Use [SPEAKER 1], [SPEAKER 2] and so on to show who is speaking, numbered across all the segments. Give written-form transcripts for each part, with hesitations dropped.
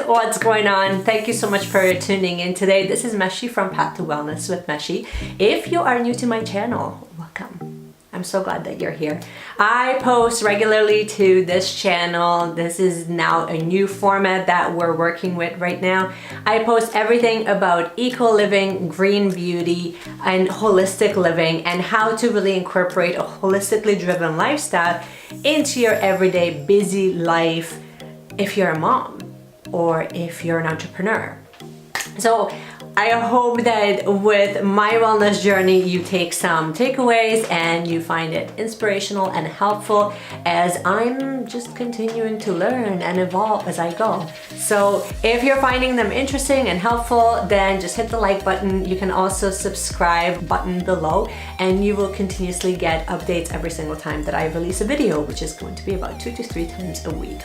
[SPEAKER 1] what's going on? Thank you so much for tuning in today. This is Meshi from Path to Wellness with Meshi. If you are new to my channel, welcome. I'm so glad that you're here. I post regularly to this channel. This is now a new format that we're working with right now. I post everything about eco living, green beauty, and holistic living, and how to really incorporate a holistically driven lifestyle into your everyday busy life if you're a mom or if you're an entrepreneur. So I hope that with my wellness journey, you take some takeaways and you find it inspirational and helpful, as I'm just continuing to learn and evolve as I go. So if you're finding them interesting and helpful, then just hit the like button. You can also subscribe button below, and you will continuously get updates every single time that I release a video, which is going to be about 2 to 3 times a week.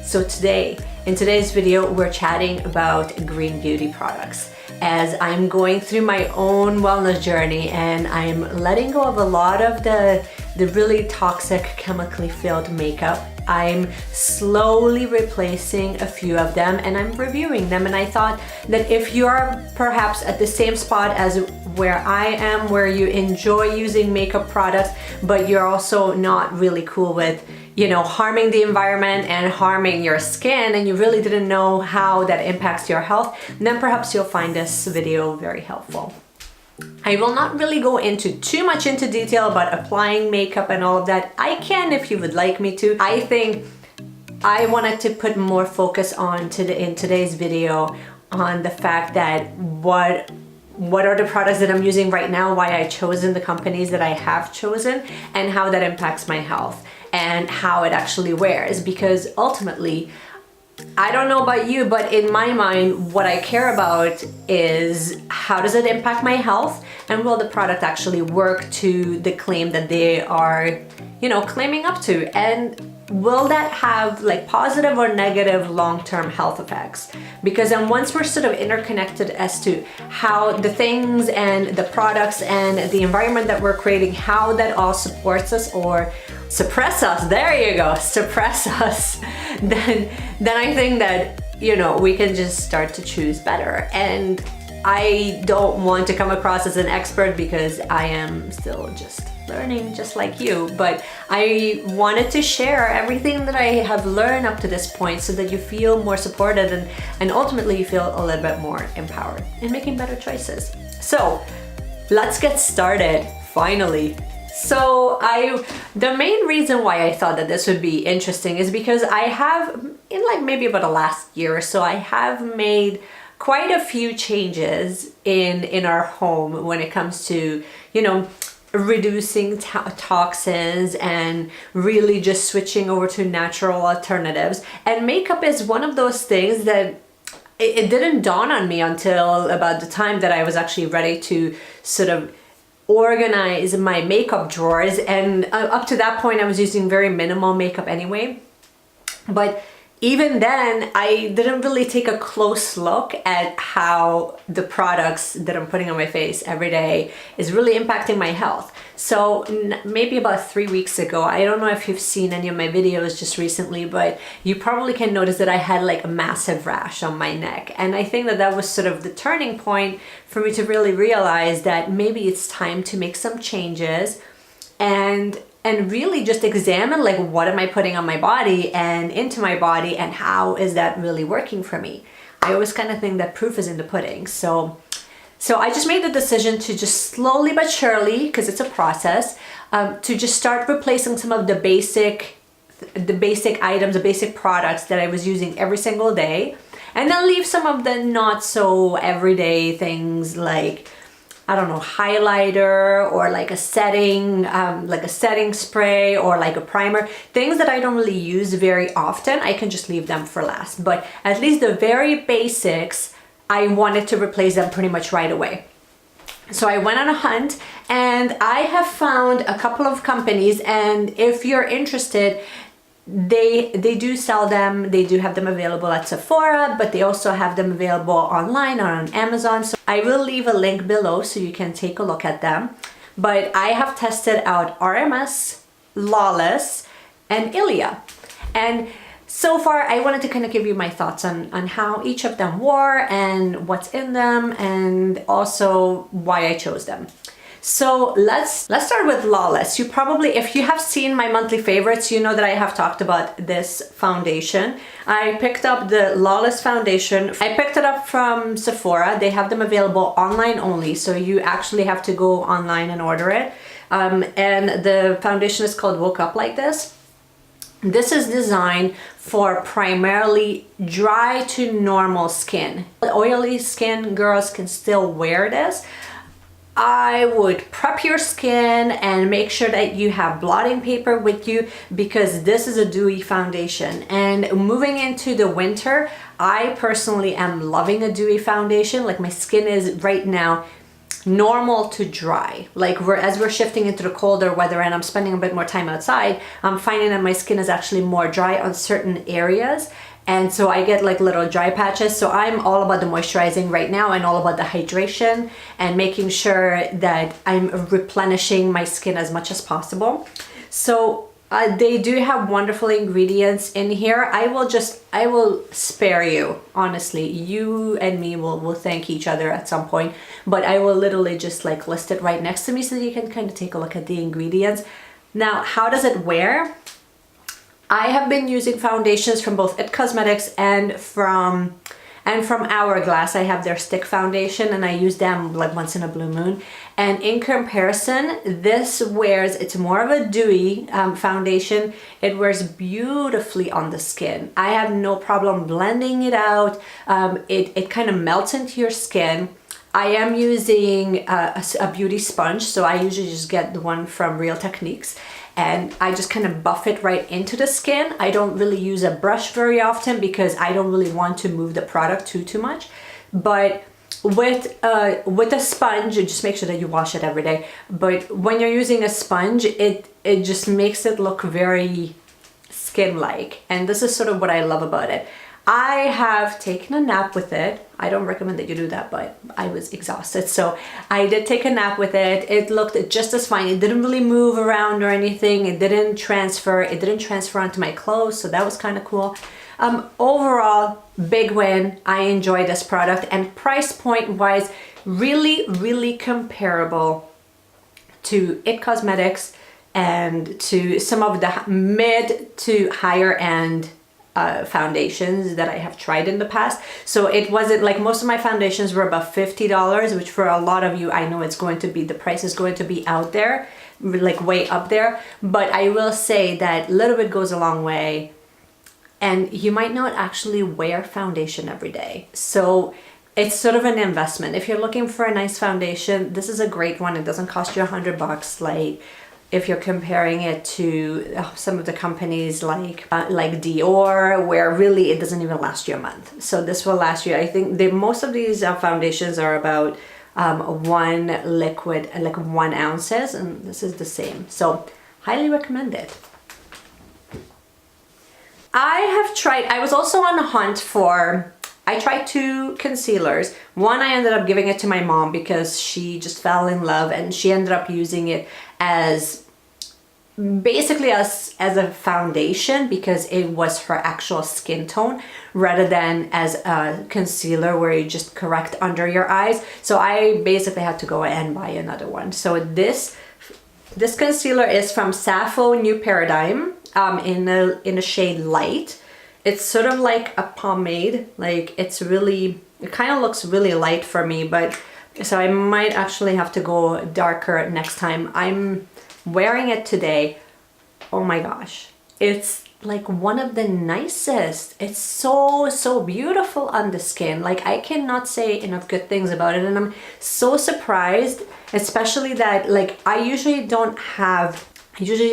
[SPEAKER 1] So in today's video, we're chatting about green beauty products, as I'm going through my own wellness journey and I'm letting go of a lot of the really toxic, chemically filled makeup. I'm slowly replacing a few of them and I'm reviewing them, and I thought that if you're perhaps at the same spot as where I am, where you enjoy using makeup products, but you're also not really cool with, you know, harming the environment and harming your skin, and you really didn't know how that impacts your health, then perhaps you'll find this video very helpful. I will not really go into too much into detail about applying makeup and all of that. I can if you would like me to. I think I wanted to put more focus on in today's video on the fact that what are the products that I'm using right now, why I chosen the companies that I have chosen, and how that impacts my health and how it actually wears. Because ultimately, I don't know about you, but in my mind, what I care about is how does it impact my health, and will the product actually work to the claim that they are, you know, claiming up to, and will that have like positive or negative long-term health effects? Because then once we're sort of interconnected as to how the things and the products and the environment that we're creating, how that all supports us or suppress us, there you go, suppress us, then I think that, you know, we can just start to choose better. And I don't want to come across as an expert because I am still just learning just like you, but I wanted to share everything that I have learned up to this point so that you feel more supported and ultimately you feel a little bit more empowered in making better choices. So let's get started, finally. So the main reason why I thought that this would be interesting is because I have, in like maybe about the last year or so, I have made quite a few changes in our home when it comes to, you know, reducing toxins and really just switching over to natural alternatives. And makeup is one of those things that it didn't dawn on me until about the time that I was actually ready to sort of organize my makeup drawers. And up to that point, I was using very minimal makeup anyway. But even then, I didn't really take a close look at how the products that I'm putting on my face every day is really impacting my health. So maybe about 3 weeks ago, I don't know if you've seen any of my videos just recently, but you probably can notice that I had like a massive rash on my neck. And I think that that was sort of the turning point for me to really realize that maybe it's time to make some changes and really just examine like what am I putting on my body and into my body, and how is that really working for me. I always kind of think that proof is in the pudding. So I just made the decision to just slowly but surely, because it's a process, to just start replacing some of the basic items, the basic products that I was using every single day, and then leave some of the not so everyday things like, I don't know, highlighter or like a setting spray or like a primer, things that I don't really use very often. I can just leave them for last, but at least the very basics, I wanted to replace them pretty much right away. So I went on a hunt and I have found a couple of companies, and if you're interested, they do sell them. They do have them available at Sephora, but they also have them available online or on Amazon. So I will leave a link below so you can take a look at them. But I have tested out RMS, Lawless, and Ilia. And so far I wanted to kind of give you my thoughts on how each of them were and what's in them, and also why I chose them. So let's start with Lawless. You probably, if you have seen my monthly favorites, you know that I have talked about this foundation. I picked up the Lawless Foundation. I picked it up from Sephora. They have them available online only, so you actually have to go online and order it. And the foundation is called Woke Up Like This. This is designed for primarily dry to normal skin. Oily skin girls can still wear this. I would prep your skin and make sure that you have blotting paper with you, because this is a dewy foundation. And moving into the winter, I personally am loving a dewy foundation. Like, my skin is right now normal to dry. Like, as we're shifting into the colder weather and I'm spending a bit more time outside, I'm finding that my skin is actually more dry on certain areas. And so I get like little dry patches. So I'm all about the moisturizing right now and all about the hydration and making sure that I'm replenishing my skin as much as possible. So they do have wonderful ingredients in here. I will spare you, honestly. You and me will thank each other at some point, but I will literally just like list it right next to me so that you can kind of take a look at the ingredients. Now, how does it wear? I have been using foundations from both IT Cosmetics and from Hourglass. I have their stick foundation and I use them like once in a blue moon. And in comparison, this wears, it's more of a dewy foundation. It wears beautifully on the skin. I have no problem blending it out. It kind of melts into your skin. I am using a beauty sponge, so I usually just get the one from Real Techniques. And I just kind of buff it right into the skin. I don't really use a brush very often because I don't really want to move the product too much. But with a sponge, just make sure that you wash it every day. But when you're using a sponge, it just makes it look very skin-like. And this is sort of what I love about it. I have taken a nap with it. I don't recommend that you do that, but I was exhausted. So I did take a nap with it. It looked just as fine. It didn't really move around or anything. It didn't transfer. It didn't transfer onto my clothes. So that was kind of cool. Overall, big win. I enjoy this product, and price point wise, really comparable to IT Cosmetics and to some of the mid to higher end foundations that I have tried in the past. So it wasn't like, most of my foundations were about $50, which for a lot of you, I know it's going to be, the price is going to be out there, like way up there. But I will say that a little bit goes a long way, and you might not actually wear foundation every day. So it's sort of an investment. If you're looking for a nice foundation, this is a great one. It doesn't cost you $100. Like, if you're comparing it to some of the companies like Dior, where really it doesn't even last you a month. So this will last you. I think most of these foundations are about one liquid, like 1 ounces, and this is the same. So highly recommend it. I was also on a hunt for, I tried 2 concealers. One, I ended up giving it to my mom because she just fell in love, and she ended up using it as basically as a foundation because it was her actual skin tone rather than as a concealer where you just correct under your eyes. So I basically had to go and buy another one. So this concealer is from Sappho New Paradigm in a shade Light. It's sort of like a pomade. Like, it kind of looks really light for me, but so I might actually have to go darker next time. I'm wearing it today. Oh my gosh, it's like one of the nicest. It's so beautiful on the skin. Like, I cannot say enough good things about it, and I'm so surprised, especially that, like, I usually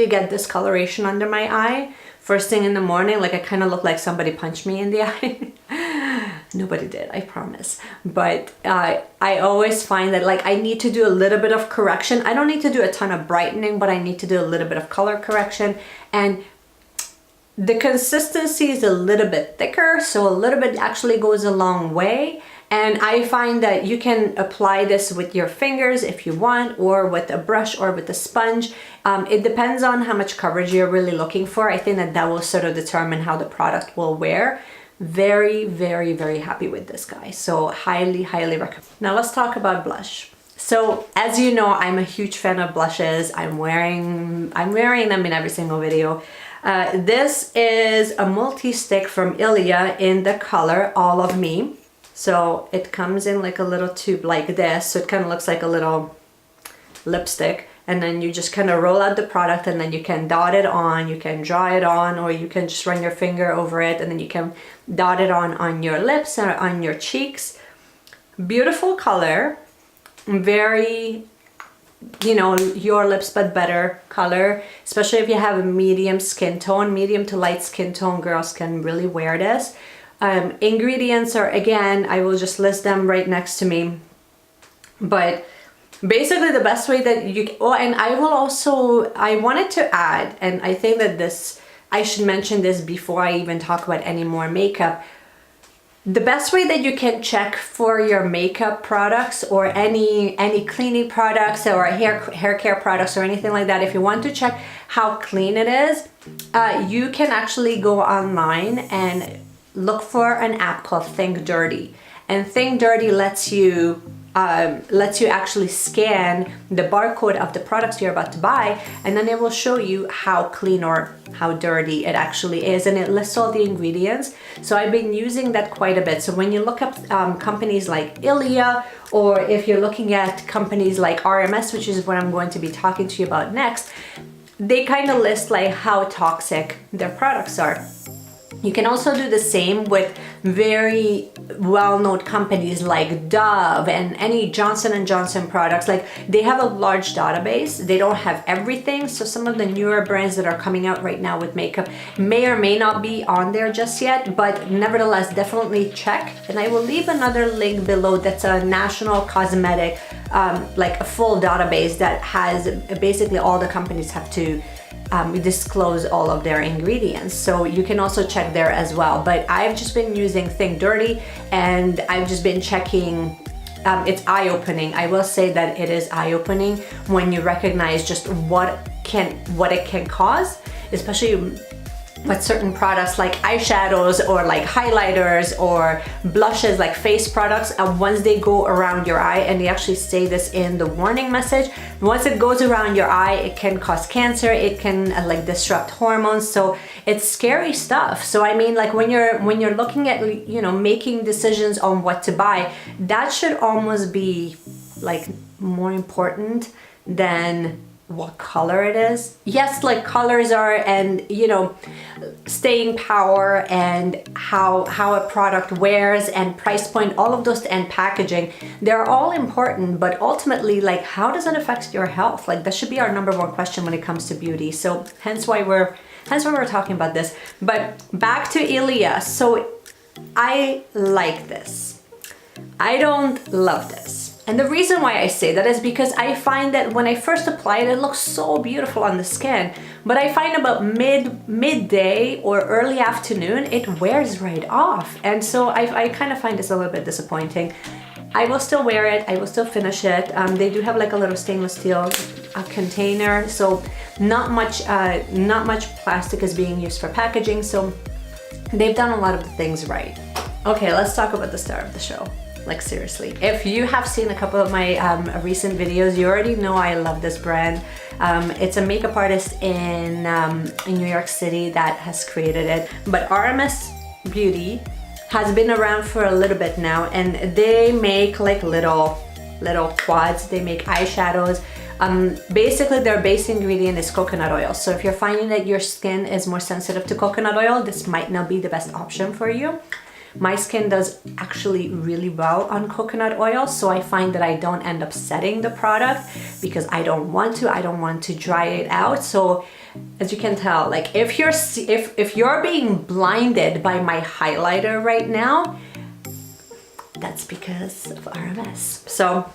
[SPEAKER 1] get discoloration under my eye first thing in the morning. Like, I kind of look like somebody punched me in the eye. Nobody did, I promise. But I always find that, like, I need to do a little bit of correction. I don't need to do a ton of brightening, but I need to do a little bit of color correction. And the consistency is a little bit thicker, so a little bit actually goes a long way. And I find that you can apply this with your fingers if you want, or with a brush or with a sponge. It depends on how much coverage you're really looking for. I think that will sort of determine how the product will wear. Very, very, very happy with this, guy. So highly, highly recommend. Now let's talk about blush. So as you know, I'm a huge fan of blushes. I'm wearing them in every single video. This is a multi-stick from Ilia in the color All of Me. So it comes in like a little tube like this. So it kind of looks like a little lipstick. And then you just kind of roll out the product, and then you can dot it on, you can draw it on, or you can just run your finger over it, and then you can dot it on your lips or on your cheeks. Beautiful color. Very, you know, your lips but better color, especially if you have a medium skin tone. Medium to light skin tone girls can really wear this. Ingredients are, again, I will just list them right next to me, but basically the best way that you, oh, and I will also, I wanted to add, and I think that this, I should mention this before I even talk about any more makeup. The best way that you can check for your makeup products or any cleaning products or hair care products or anything like that, if you want to check how clean it is, you can actually go online and look for an app called Think Dirty. And Think Dirty lets you actually scan the barcode of the products you're about to buy, and then it will show you how clean or how dirty it actually is, and it lists all the ingredients. So I've been using that quite a bit. So when you look up companies like Ilia, or if you're looking at companies like RMS, which is what I'm going to be talking to you about next, they kind of list like how toxic their products are. You can also do the same with very well-known companies like Dove and any Johnson & Johnson products. Like, they have a large database. They don't have everything. So some of the newer brands that are coming out right now with makeup may or may not be on there just yet, but nevertheless, definitely check. And I will leave another link below that's a national cosmetic, like a full database that has basically all the companies have to disclose all of their ingredients, so you can also check there as well. But I've just been using Think Dirty, and I've just been checking. It's eye-opening. I will say that it is eye-opening when you recognize just what it can cause, especially with certain products like eyeshadows or like highlighters or blushes, like face products. Once they go around your eye, and they actually say this in the warning message, once it goes around your eye, it can cause cancer, it can like disrupt hormones. So it's scary stuff. So I mean, like when you're looking at, you know, making decisions on what to buy, that should almost be like more important than what color it is. Yes, like colors are, and you know, staying power and how a product wears and price point, all of those, and packaging, they're all important, but ultimately, like, how does it affect your health? Like, that should be our #1 question when it comes to beauty. So hence why we're talking about this. But back to Ilia. So I like this. I don't love this. And the reason why I say that is because I find that when I first apply it, it looks so beautiful on the skin. But I find about midday or early afternoon, it wears right off. And so I kind of find this a little bit disappointing. I will still wear it. I will still finish it. They do have like a little stainless steel container. So not much plastic is being used for packaging. So they've done a lot of the things right. Okay, let's talk about the star of the show. Like, seriously, if you have seen a couple of my recent videos, you already know I love this brand. It's a makeup artist in New York City that has created it. But RMS Beauty has been around for a little bit now, and they make like little quads. They make eyeshadows. Basically, their base ingredient is coconut oil. So if you're finding that your skin is more sensitive to coconut oil, this might not be the best option for you. My skin does actually really well on coconut oil, so I find that I don't end up setting the product because I don't want to dry it out. So as you can tell, like if you're being blinded by my highlighter right now, that's because of RMS. So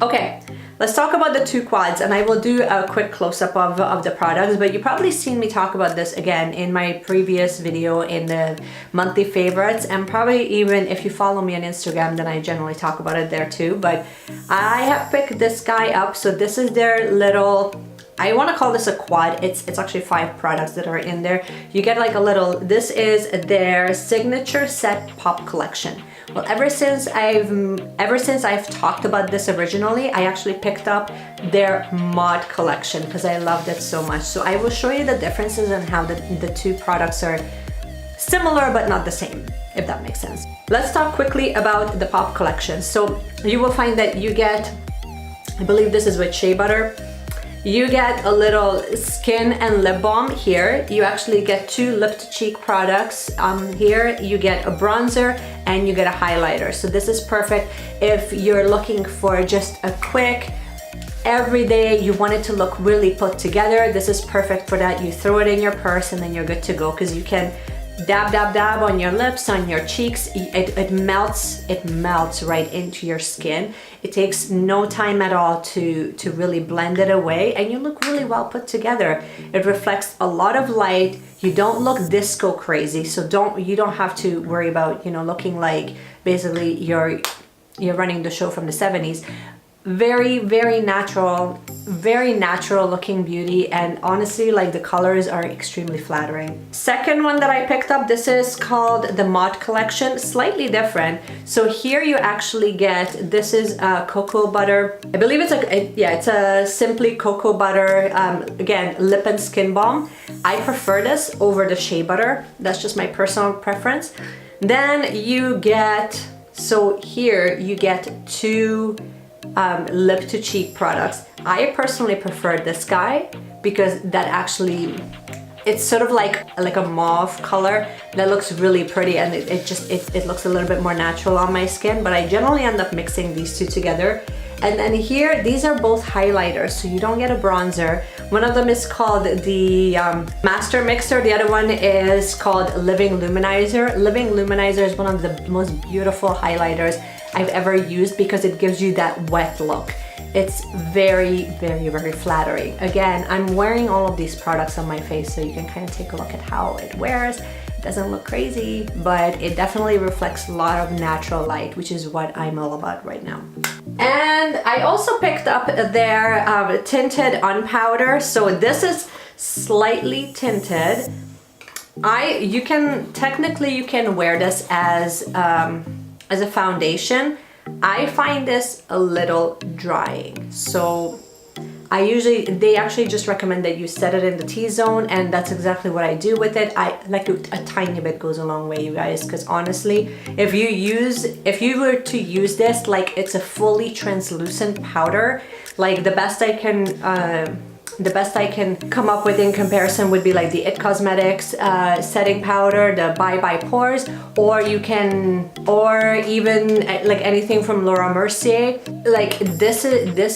[SPEAKER 1] okay, let's talk about the two quads, and I will do a quick close-up of the products, but you probably seen me talk about this again in my previous video in the monthly favorites, and probably even if you follow me on Instagram, then I generally talk about it there too. But I have picked this guy up. So this is their little, I want to call this a quad. It's actually 5 products that are in there. You get like a little, this is their signature set pop collection. Well, ever since I've talked about this originally, I actually picked up their mod collection because I loved it so much. So I will show you the differences and how the two products are similar but not the same, if that makes sense. Let's talk quickly about the pop collection. So you will find that you get, I believe this is with shea butter. You get a little skin and lip balm here. You actually get 2 lip to cheek products here. You get a bronzer and you get a highlighter. So this is perfect if you're looking for just a quick, everyday, you want it to look really put together. This is perfect for that. You throw it in your purse and then you're good to go, because you can dab, dab, dab on your lips, on your cheeks. It melts right into your skin. It takes no time at all to really blend it away, and you look really well put together. It reflects a lot of light. You don't look disco crazy, so you don't have to worry about, you know, looking like basically you're running the show from the 70s. Very, very natural looking beauty, and honestly, like, the colors are extremely flattering. Second one that I picked up, this is called the Mod Collection, slightly different. So here you actually get, this is cocoa butter. I believe it's a simply cocoa butter, again, lip and skin balm. I prefer this over the shea butter. That's just my personal preference. Then you get, so here you get 2 lip to cheek products. I personally prefer this guy because that actually, it's sort of like a mauve color that looks really pretty, and it looks a little bit more natural on my skin, but I generally end up mixing these 2 together. And then here, these are both highlighters, so you don't get a bronzer. One of them is called the Master Mixer. The other one is called Living Luminizer. Living Luminizer is one of the most beautiful highlighters I've ever used because it gives you that wet look. It's very, very, very flattering. Again, I'm wearing all of these products on my face, so you can kind of take a look at how it wears. It doesn't look crazy, but it definitely reflects a lot of natural light, which is what I'm all about right now. And I also picked up their tinted unpowder. So this is slightly tinted. You can wear this as a foundation. I find this a little drying, so they actually just recommend that you set it in the T-zone, and that's exactly what I do with it. I like a tiny bit goes a long way, you guys, because honestly, if you were to use this like it's a fully translucent powder, like the best I can come up with in comparison would be like the It Cosmetics setting powder, the Bye Bye Pores, or even like anything from Laura Mercier. Like this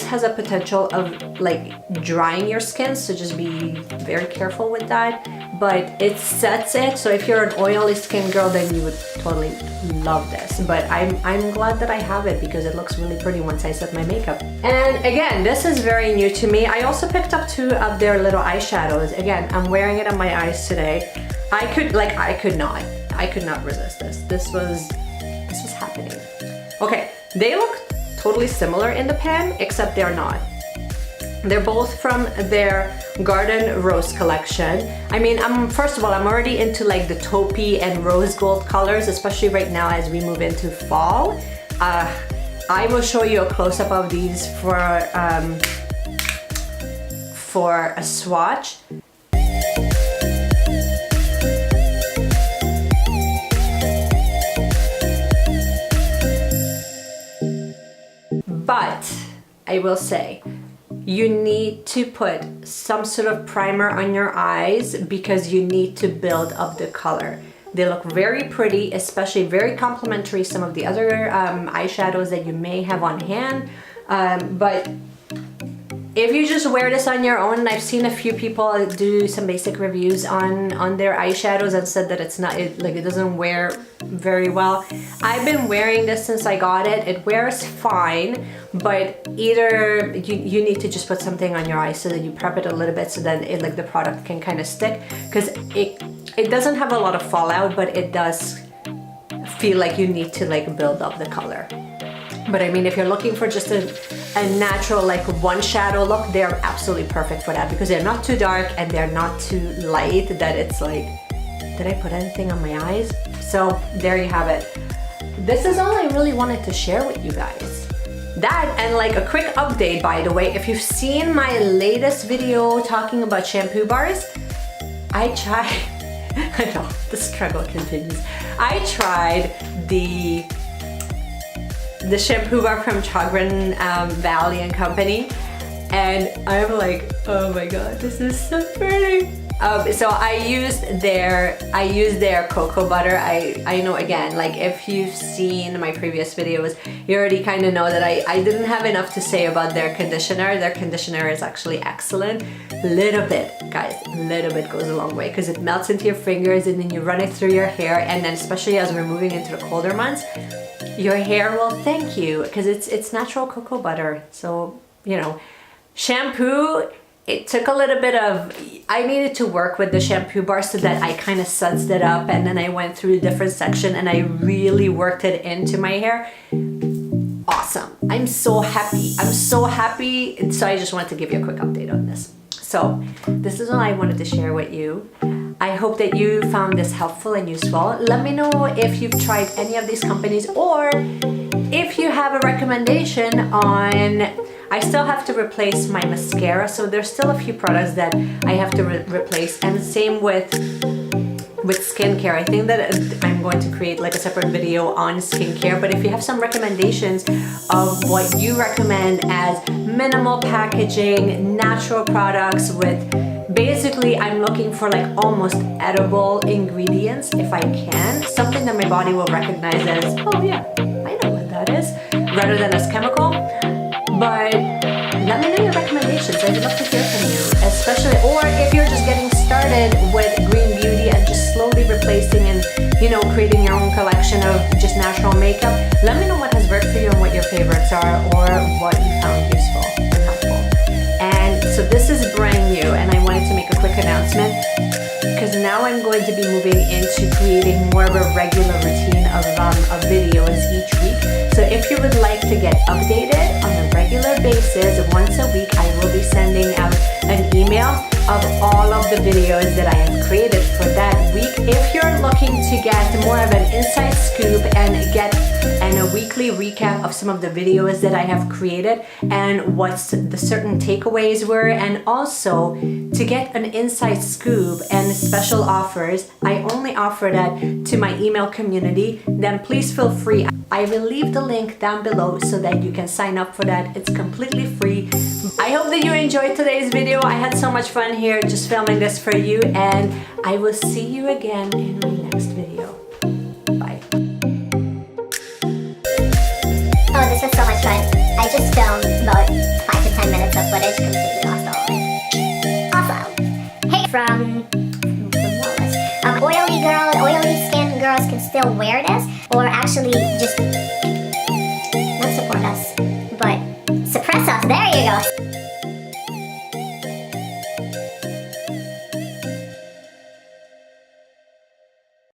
[SPEAKER 1] has a potential of like drying your skin, so just be very careful with that. But it sets it, so if you're an oily skin girl, then you would totally love this. But I'm glad that I have it because it looks really pretty once I set my makeup. And again, this is very new to me. I also picked up 2 of their little eyeshadows. Again, I'm wearing it on my eyes today. I could not resist this. This was happening. Okay, they look totally similar in the pan, except they're not. They're both from their Garden Rose collection. I mean, first of all, I'm already into like the taupey and rose gold colors, especially right now as we move into fall. I will show you a close-up of these for a swatch. But I will say, you need to put some sort of primer on your eyes because you need to build up the color. They look very pretty, especially very complimentary some of the other eyeshadows that you may have on hand, but if you just wear this on your own, I've seen a few people do some basic reviews on their eyeshadows and said that it's not, it doesn't wear very well. I've been wearing this since I got it. It wears fine, but either you need to just put something on your eyes so that you prep it a little bit so that it, like, the product can kind of stick, because it doesn't have a lot of fallout, but it does feel like you need to like build up the color. But I mean, if you're looking for just a natural like one shadow look, they're absolutely perfect for that, because they're not too dark and they're not too light that it's like, did I put anything on my eyes? So there you have it. This is all I really wanted to share with you guys. That, and like a quick update, by the way, if you've seen my latest video talking about shampoo bars, I tried, I know, the struggle continues. I tried the shampoo bar from Chagrin Valley and Company, and I'm like, oh my god, this is so pretty. So I used their cocoa butter. I know, again, like if you've seen my previous videos, you already kind of know that I didn't have enough to say about their conditioner. Their conditioner is actually excellent. Little bit, guys, little bit goes a long way, because it melts into your fingers and then you run it through your hair, and then especially as we're moving into the colder months, your hair will thank you, because it's natural cocoa butter. So, you know, shampoo, it took a little bit of, I needed to work with the shampoo bar so that I kind of sudsed it up, and then I went through a different section and I really worked it into my hair. Awesome. I'm so happy. I'm so happy. And so I just wanted to give you a quick update on this. So this is all I wanted to share with you. I hope that you found this helpful and useful. Let me know if you've tried any of these companies, or if you have a recommendation on, I still have to replace my mascara, so there's still a few products that I have to replace, and same with skincare. I think that I'm going to create like a separate video on skincare, but if you have some recommendations of what you recommend as minimal packaging, natural products with, basically I'm looking for like almost edible ingredients if I can, something that my body will recognize as, oh yeah, I know what that is, rather than as chemical. But let me know your recommendations. I'd love to hear from you, especially, or if you're just getting started with green beauty and just slowly replacing and, you know, creating your own collection of just natural makeup. Let me know what has worked for you and what your favorites are, or what you found useful and helpful. And so this is brand new, and I wanted to make a quick announcement, because now I'm going to be moving into creating more of a regular routine of videos each week. So if you would like to get updated on a regular basis, once a week, I will be sending out an email of all of the videos that I have created for that week. If you're looking to get more of an inside scoop and get a weekly recap of some of the videos that I have created and what's the certain takeaways were, and also to get an inside scoop and special offers, I only offer that to my email community, then please feel free. I will leave the link down below so that you can sign up for that. It's completely free. I hope that you enjoyed today's video. I had so much fun here just filming this for you, and I will see you again in my next video. Bye.
[SPEAKER 2] Oh, this was so much fun. I just filmed about 5 to 10 minutes of footage, completely lost all of it. Awesome. Hey, from Lawless. Oily skin girls can still wear this, or actually just not support us, but